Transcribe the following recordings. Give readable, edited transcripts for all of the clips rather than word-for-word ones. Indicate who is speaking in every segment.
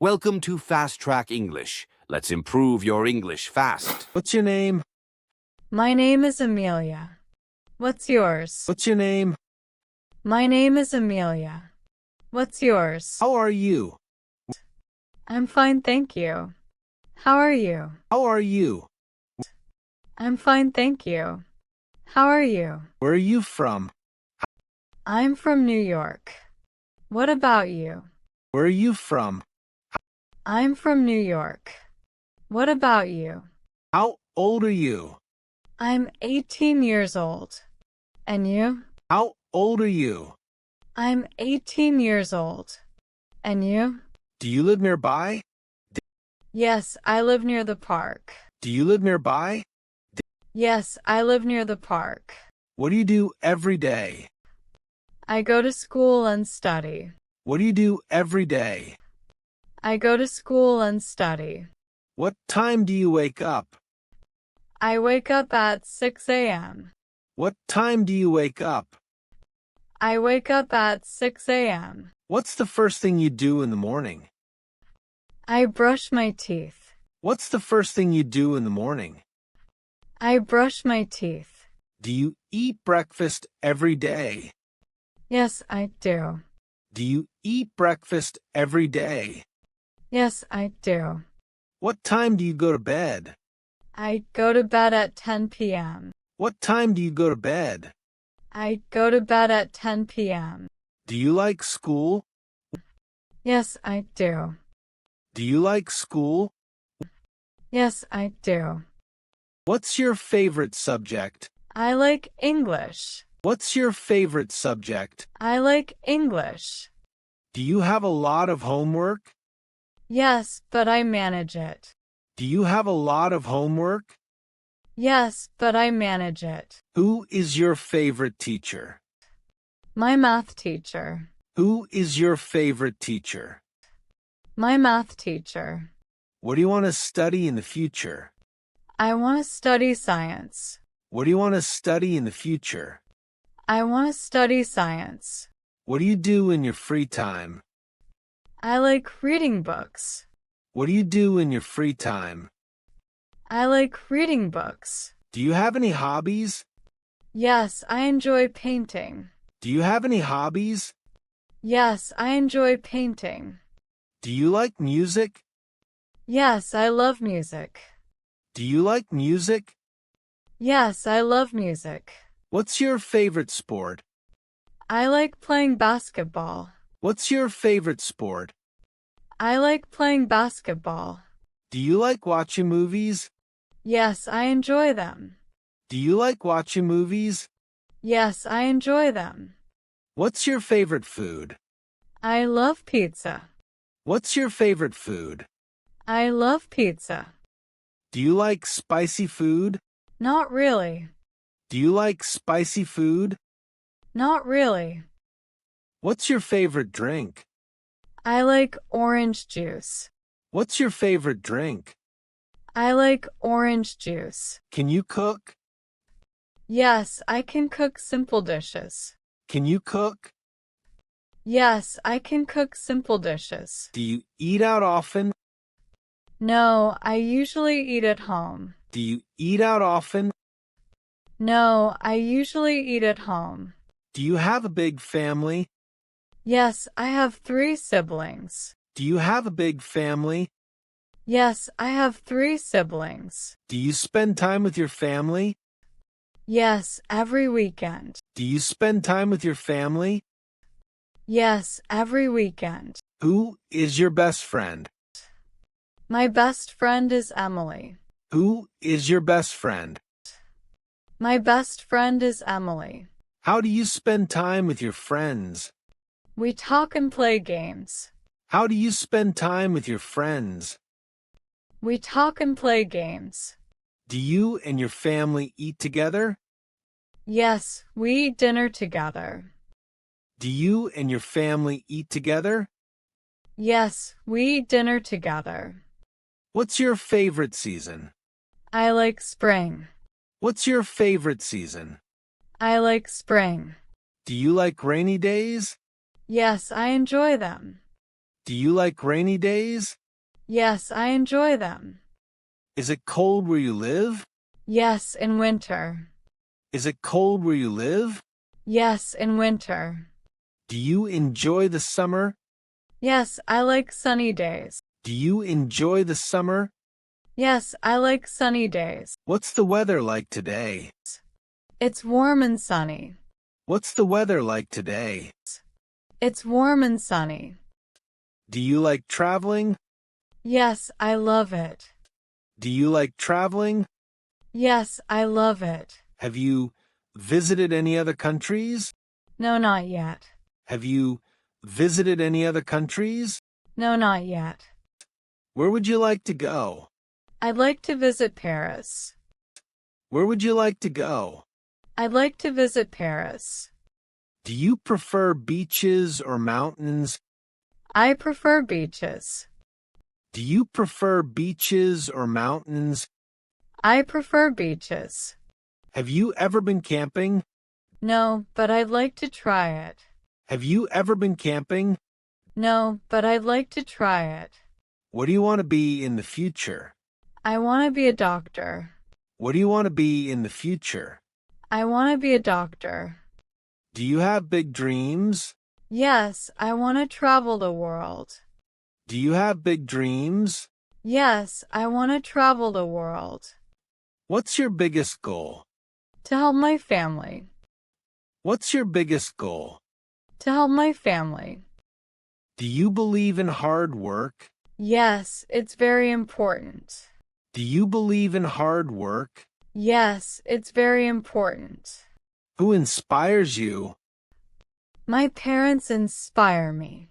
Speaker 1: Welcome to Fast Track English. Let's improve your English fast.
Speaker 2: What's your name?
Speaker 3: My name is Amelia. What's yours?
Speaker 2: What's your name?
Speaker 3: My name is Amelia. What's yours?
Speaker 2: How are you?
Speaker 3: I'm fine, thank you. How are you?
Speaker 2: How are you?
Speaker 3: I'm fine, thank you. How are you?
Speaker 2: Where are you from?
Speaker 3: I'm from New York. What about you?
Speaker 2: Where are you from?
Speaker 3: I'm from New York. What about you?
Speaker 2: How old are you?
Speaker 3: I'm 18 years old. And you?
Speaker 2: How old are you?
Speaker 3: I'm 18 years old. And you?
Speaker 2: Do you live nearby?
Speaker 3: Yes, I live near the park.
Speaker 2: Do you live nearby?
Speaker 3: Yes, I live near the park.
Speaker 2: What do you do every day?
Speaker 3: I go to school and study.
Speaker 2: What do you do every day?
Speaker 3: I go to school and study.
Speaker 2: What time do you wake up?
Speaker 3: I wake up at 6 a.m.
Speaker 2: What time do you wake up?
Speaker 3: I wake up at 6 a.m.
Speaker 2: What's the first thing you do in the morning?
Speaker 3: I brush my teeth.
Speaker 2: What's the first thing you do in the morning?
Speaker 3: I brush my teeth.
Speaker 2: Do you eat breakfast every day?
Speaker 3: Yes, I do.
Speaker 2: Do you eat breakfast every day?
Speaker 3: Yes, I do.
Speaker 2: What time do you go to bed?
Speaker 3: I go to bed at 10 p.m.
Speaker 2: What time do you go to bed?
Speaker 3: I go to bed at 10 p.m.
Speaker 2: Do you like school?
Speaker 3: Yes, I do.
Speaker 2: Do you like school?
Speaker 3: Yes, I do.
Speaker 2: What's your favorite subject?
Speaker 3: I like English.
Speaker 2: What's your favorite subject?
Speaker 3: I like English.
Speaker 2: Do you have a lot of homework?
Speaker 3: Yes, but I manage it.
Speaker 2: Do you have a lot of homework?
Speaker 3: Yes, but I manage it.
Speaker 2: Who is your favorite teacher?
Speaker 3: My math teacher.
Speaker 2: Who is your favorite teacher?
Speaker 3: My math teacher.
Speaker 2: What do you want to study in the future?
Speaker 3: I want to study science.
Speaker 2: What do you want to study in the future?
Speaker 3: I want to study science.
Speaker 2: What do you do in your free time?
Speaker 3: I like reading books.
Speaker 2: What do you do in your free time?
Speaker 3: I like reading books.
Speaker 2: Do you have any hobbies?
Speaker 3: Yes, I enjoy painting.
Speaker 2: Do you have any hobbies?
Speaker 3: Yes, I enjoy painting.
Speaker 2: Do you like music?
Speaker 3: Yes, I love music.
Speaker 2: Do you like music?
Speaker 3: Yes, I love music.
Speaker 2: What's your favorite sport?
Speaker 3: I like playing basketball.
Speaker 2: What's your favorite sport?
Speaker 3: I like playing basketball.
Speaker 2: Do you like watching movies?
Speaker 3: Yes, I enjoy them.
Speaker 2: Do you like watching movies?
Speaker 3: Yes, I enjoy them.
Speaker 2: What's your favorite food?
Speaker 3: I love pizza.
Speaker 2: What's your favorite food?
Speaker 3: I love pizza.
Speaker 2: Do you like spicy food?
Speaker 3: Not really.
Speaker 2: Do you like spicy food?
Speaker 3: Not really.
Speaker 2: What's your favorite drink?
Speaker 3: I like orange juice.
Speaker 2: What's your favorite drink?
Speaker 3: I like orange juice.
Speaker 2: Can you cook?
Speaker 3: Yes, I can cook simple dishes.
Speaker 2: Can you cook?
Speaker 3: Yes, I can cook simple dishes.
Speaker 2: Do you eat out often?
Speaker 3: No, I usually eat at home.
Speaker 2: Do you eat out often?
Speaker 3: No, I usually eat at home.
Speaker 2: Do you have a big family?
Speaker 3: Yes, I have 3 siblings.
Speaker 2: Do you have a big family?
Speaker 3: Yes, I have 3 siblings.
Speaker 2: Do you spend time with your family?
Speaker 3: Yes, every weekend.
Speaker 2: Do you spend time with your family?
Speaker 3: Yes, every weekend.
Speaker 2: Who is your best friend?
Speaker 3: My best friend is Emily.
Speaker 2: Who is your best friend?
Speaker 3: My best friend is Emily.
Speaker 2: How do you spend time with your friends?
Speaker 3: We talk and play games.
Speaker 2: How do you spend time with your friends?
Speaker 3: We talk and play games.
Speaker 2: Do you and your family eat together?
Speaker 3: Yes, we eat dinner together.
Speaker 2: Do you and your family eat together?
Speaker 3: Yes, we eat dinner together.
Speaker 2: What's your favorite season?
Speaker 3: I like spring.
Speaker 2: What's your favorite season?
Speaker 3: I like spring.
Speaker 2: Do you like rainy days?
Speaker 3: Yes, I enjoy them.
Speaker 2: Do you like rainy days?
Speaker 3: Yes, I enjoy them.
Speaker 2: Is it cold where you live?
Speaker 3: Yes, in winter.
Speaker 2: Is it cold where you live?
Speaker 3: Yes, in winter.
Speaker 2: Do you enjoy the summer?
Speaker 3: Yes, I like sunny days.
Speaker 2: Do you enjoy the summer?
Speaker 3: Yes, I like sunny days.
Speaker 2: What's the weather like today?
Speaker 3: It's warm and sunny.
Speaker 2: What's the weather like today?
Speaker 3: It's warm and sunny.
Speaker 2: Do you like traveling?
Speaker 3: Yes, I love it.
Speaker 2: Do you like traveling?
Speaker 3: Yes, I love it.
Speaker 2: Have you visited any other countries?
Speaker 3: No, not yet.
Speaker 2: Have you visited any other countries?
Speaker 3: No, not yet.
Speaker 2: Where would you like to go?
Speaker 3: I'd like to visit Paris.
Speaker 2: Where would you like to go?
Speaker 3: I'd like to visit Paris.
Speaker 2: Do you prefer beaches or mountains?
Speaker 3: I prefer beaches.
Speaker 2: Do you prefer beaches or mountains?
Speaker 3: I prefer beaches.
Speaker 2: Have you ever been camping?
Speaker 3: No, but I'd like to try it.
Speaker 2: Have you ever been camping?
Speaker 3: No, but I'd like to try it.
Speaker 2: What do you want to be in the future?
Speaker 3: I want to be a doctor.
Speaker 2: What do you want to be in the future?
Speaker 3: I want to be a doctor.
Speaker 2: Do you have big dreams?
Speaker 3: Yes, I want to travel the world.
Speaker 2: Do you have big dreams?
Speaker 3: Yes, I want to travel the world.
Speaker 2: What's your biggest goal?
Speaker 3: To help my family.
Speaker 2: What's your biggest goal?
Speaker 3: To help my family.
Speaker 2: Do you believe in hard work?
Speaker 3: Yes, it's very important.
Speaker 2: Do you believe in hard work?
Speaker 3: Yes, it's very important.
Speaker 2: Who inspires you?
Speaker 3: My parents inspire me.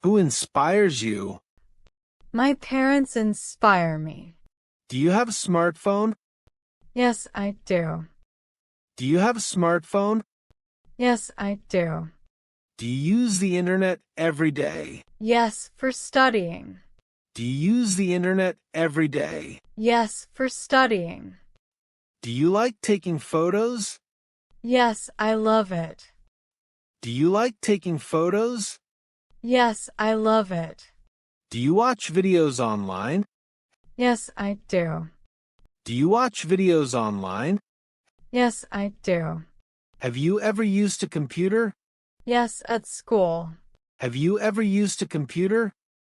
Speaker 2: Who inspires you?
Speaker 3: My parents inspire me.
Speaker 2: Do you have a smartphone?
Speaker 3: Yes, I do.
Speaker 2: Do you have a smartphone?
Speaker 3: Yes, I do.
Speaker 2: Do you use the internet every day?
Speaker 3: Yes, for studying.
Speaker 2: Do you use the internet every day?
Speaker 3: Yes, for studying.
Speaker 2: Do you like taking photos?
Speaker 3: Yes, I love it.
Speaker 2: Do you like taking photos?
Speaker 3: Yes, I love it.
Speaker 2: Do you watch videos online?
Speaker 3: Yes, I do.
Speaker 2: Do you watch videos online?
Speaker 3: Yes, I do.
Speaker 2: Have you ever used a computer?
Speaker 3: Yes, at school.
Speaker 2: Have you ever used a computer?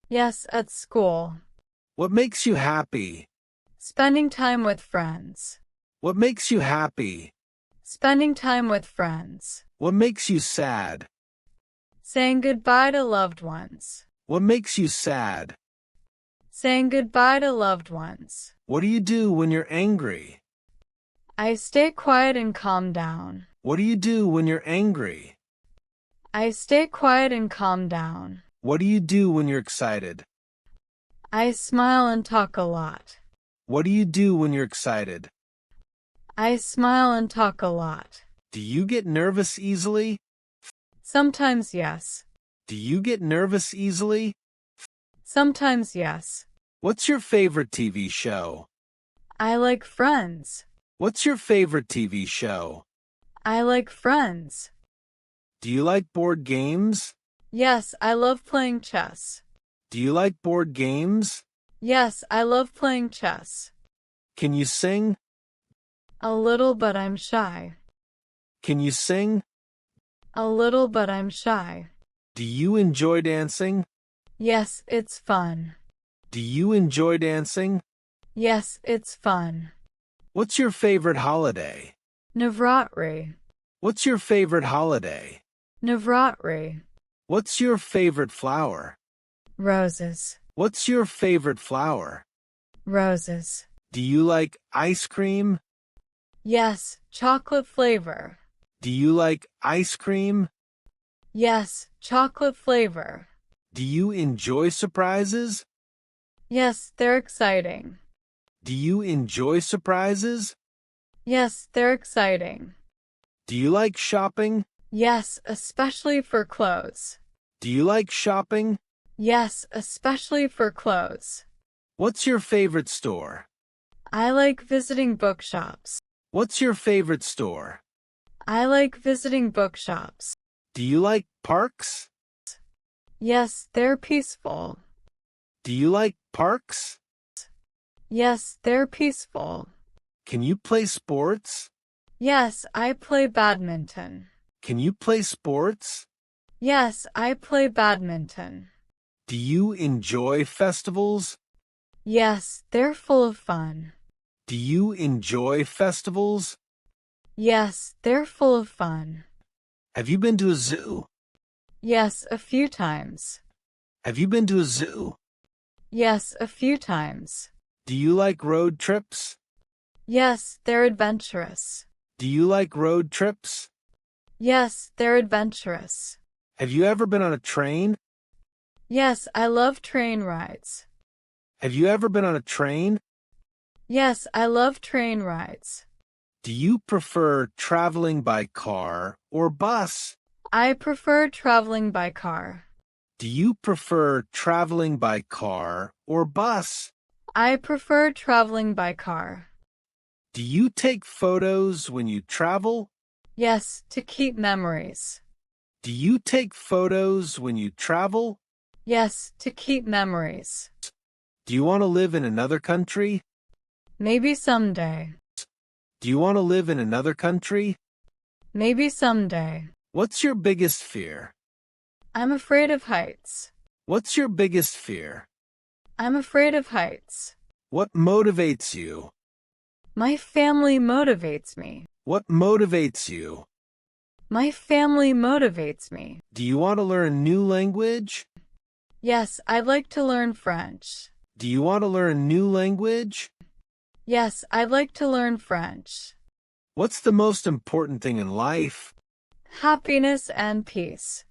Speaker 3: Yes, at school.
Speaker 2: What makes you happy?
Speaker 3: Spending time with friends.
Speaker 2: What makes you happy?
Speaker 3: Spending time with friends.
Speaker 2: What makes you sad?
Speaker 3: Saying goodbye to loved ones.
Speaker 2: What makes you sad?
Speaker 3: Saying goodbye to loved ones.
Speaker 2: What do you do when you're angry?
Speaker 3: I stay quiet and calm down.
Speaker 2: What do you do when you're angry?
Speaker 3: I stay quiet and calm down.
Speaker 2: What do you do when you're excited?
Speaker 3: I smile and talk a lot.
Speaker 2: What do you do when you're excited?
Speaker 3: I smile and talk a lot.
Speaker 2: Do you get nervous easily?
Speaker 3: Sometimes yes.
Speaker 2: Do you get nervous easily?
Speaker 3: Sometimes yes.
Speaker 2: What's your favorite TV show?
Speaker 3: I like Friends.
Speaker 2: What's your favorite TV show?
Speaker 3: I like Friends.
Speaker 2: Do you like board games?
Speaker 3: Yes, I love playing chess.
Speaker 2: Do you like board games?
Speaker 3: Yes, I love playing chess.
Speaker 2: Can you sing?
Speaker 3: A little, but I'm shy.
Speaker 2: Can you sing?
Speaker 3: A little, but I'm shy.
Speaker 2: Do you enjoy dancing?
Speaker 3: Yes, it's fun.
Speaker 2: Do you enjoy dancing?
Speaker 3: Yes, it's fun.
Speaker 2: What's your favorite holiday?
Speaker 3: Navratri.
Speaker 2: What's your favorite holiday?
Speaker 3: Navratri.
Speaker 2: What's your favorite flower?
Speaker 3: Roses.
Speaker 2: What's your favorite flower?
Speaker 3: Roses.
Speaker 2: Do you like ice cream?
Speaker 3: Yes, chocolate flavor.
Speaker 2: Do you like ice cream?
Speaker 3: Yes, chocolate flavor.
Speaker 2: Do you enjoy surprises?
Speaker 3: Yes, they're exciting.
Speaker 2: Do you enjoy surprises?
Speaker 3: Yes, they're exciting.
Speaker 2: Do you like shopping?
Speaker 3: Yes, especially for clothes.
Speaker 2: Do you like shopping?
Speaker 3: Yes, especially for clothes.
Speaker 2: What's your favorite store?
Speaker 3: I like visiting bookshops.
Speaker 2: What's your favorite store?
Speaker 3: I like visiting bookshops.
Speaker 2: Do you like parks?
Speaker 3: Yes, they're peaceful.
Speaker 2: Do you like parks?
Speaker 3: Yes, they're peaceful.
Speaker 2: Can you play sports?
Speaker 3: Yes, I play badminton.
Speaker 2: Can you play sports?
Speaker 3: Yes, I play badminton.
Speaker 2: Do you enjoy festivals?
Speaker 3: Yes, they're full of fun.
Speaker 2: Do you enjoy festivals?
Speaker 3: Yes, they're full of fun.
Speaker 2: Have you been to a zoo?
Speaker 3: Yes, a few times.
Speaker 2: Have you been to a zoo?
Speaker 3: Yes, a few times.
Speaker 2: Do you like road trips?
Speaker 3: Yes, they're adventurous.
Speaker 2: Do you like road trips?
Speaker 3: Yes, they're adventurous.
Speaker 2: Have you ever been on a train?
Speaker 3: Yes, I love train rides.
Speaker 2: Have you ever been on a train?
Speaker 3: Yes, I love train rides.
Speaker 2: Do you prefer traveling by car or bus?
Speaker 3: I prefer traveling by car.
Speaker 2: Do you prefer traveling by car or bus?
Speaker 3: I prefer traveling by car.
Speaker 2: Do you take photos when you travel?
Speaker 3: Yes, to keep memories.
Speaker 2: Do you take photos when you travel?
Speaker 3: Yes, to keep memories.
Speaker 2: Do you want to live in another country?
Speaker 3: Maybe someday.
Speaker 2: Do you want to live in another country?
Speaker 3: Maybe someday.
Speaker 2: What's your biggest fear?
Speaker 3: I'm afraid of heights.
Speaker 2: What's your biggest fear?
Speaker 3: I'm afraid of heights.
Speaker 2: What motivates you?
Speaker 3: My family motivates me.
Speaker 2: What motivates you?
Speaker 3: My family motivates me.
Speaker 2: Do you want to learn a new language?
Speaker 3: Yes, I'd like to learn French.
Speaker 2: Do you want to learn a new language?
Speaker 3: Yes, I'd like to learn French.
Speaker 2: What's the most important thing in life?
Speaker 3: Happiness and peace.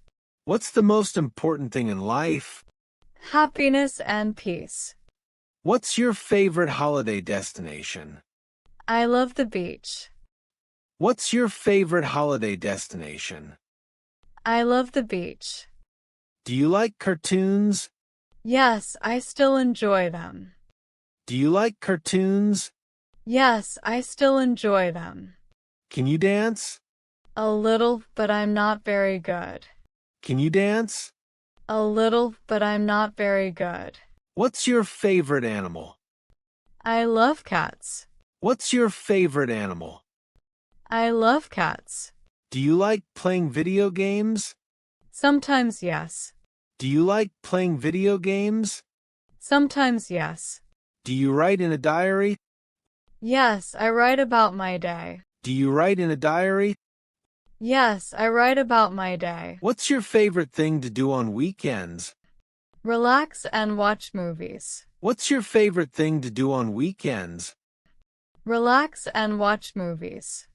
Speaker 2: What's the most important thing in life?
Speaker 3: Happiness and peace.
Speaker 2: What's your favorite holiday destination?
Speaker 3: I love the beach.
Speaker 2: What's your favorite holiday destination?
Speaker 3: I love the beach.
Speaker 2: Do you like cartoons?
Speaker 3: Yes, I still enjoy them.
Speaker 2: Do you like cartoons?
Speaker 3: Yes, I still enjoy them.
Speaker 2: Can you dance?
Speaker 3: A little, but I'm not very good.
Speaker 2: Can you dance?
Speaker 3: A little, but I'm not very good.
Speaker 2: What's your favorite animal?
Speaker 3: I love cats.
Speaker 2: What's your favorite animal?
Speaker 3: I love cats.
Speaker 2: Do you like playing video games?
Speaker 3: Sometimes yes.
Speaker 2: Do you like playing video games?
Speaker 3: Sometimes yes.
Speaker 2: Do you write in a diary?
Speaker 3: Yes, I write about my day.
Speaker 2: Do you write in a diary?
Speaker 3: Yes, I write about my day.
Speaker 2: What's your favorite thing to do on weekends?
Speaker 3: Relax and watch movies.
Speaker 2: What's your favorite thing to do on weekends?
Speaker 3: Relax and watch movies.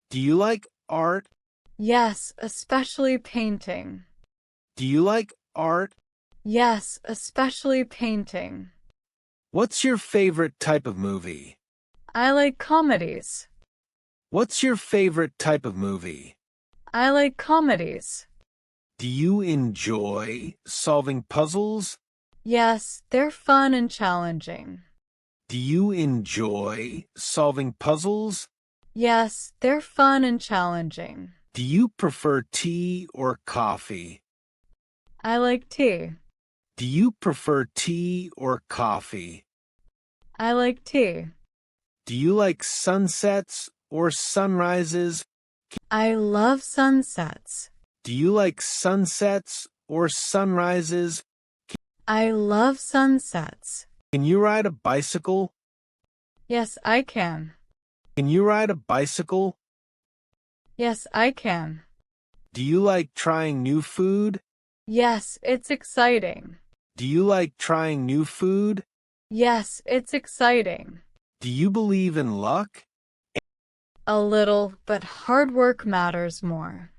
Speaker 2: Do you like art?
Speaker 3: Yes, especially painting.
Speaker 2: Do you like art?
Speaker 3: Yes, especially painting.
Speaker 2: What's your favorite type of movie?
Speaker 3: I like comedies.
Speaker 2: What's your favorite type of movie?
Speaker 3: I like comedies.
Speaker 2: Do you enjoy solving puzzles?
Speaker 3: Yes, they're fun and challenging.
Speaker 2: Do you enjoy solving puzzles?
Speaker 3: Yes, they're fun and challenging.
Speaker 2: Do you prefer tea or coffee?
Speaker 3: I like tea.
Speaker 2: Do you prefer tea or coffee?
Speaker 3: I like tea.
Speaker 2: Do you like sunsets or sunrises?
Speaker 3: I love sunsets.
Speaker 2: Do you like sunsets or sunrises?
Speaker 3: I love sunsets.
Speaker 2: Can you ride a bicycle?
Speaker 3: Yes, I can.
Speaker 2: Can you ride a bicycle?
Speaker 3: Yes, I can.
Speaker 2: Do you like trying new food?
Speaker 3: Yes, it's exciting.
Speaker 2: Do you like trying new food?
Speaker 3: Yes, it's exciting.
Speaker 2: Do you believe in luck?
Speaker 3: A little, but hard work matters more.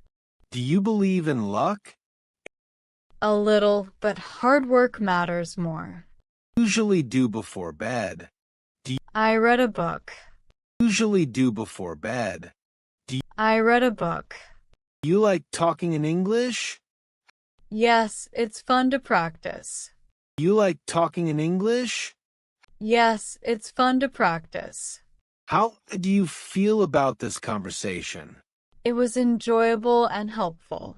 Speaker 2: Do you believe in luck?
Speaker 3: A little, but hard work matters more.
Speaker 2: Usually do before bed.
Speaker 3: I read a book.
Speaker 2: Usually do before bed.
Speaker 3: I read a book.
Speaker 2: Do you like talking in English?
Speaker 3: Yes, it's fun to practice.
Speaker 2: Do you like talking in English?
Speaker 3: Yes, it's fun to practice.
Speaker 2: How do you feel about this conversation?
Speaker 3: It was enjoyable and helpful.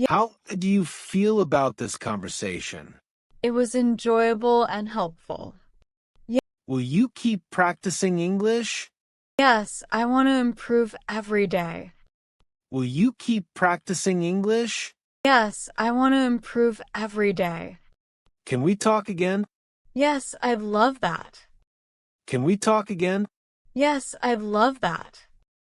Speaker 2: How do you feel about this conversation?
Speaker 3: It was enjoyable and helpful.
Speaker 2: Will you keep practicing English?
Speaker 3: Yes, I want to improve every day.
Speaker 2: Will you keep practicing English?
Speaker 3: Yes, I want to improve every day.
Speaker 2: Can we talk again?
Speaker 3: Yes, I'd love that.
Speaker 2: Can we talk again?
Speaker 3: Yes, I'd love that.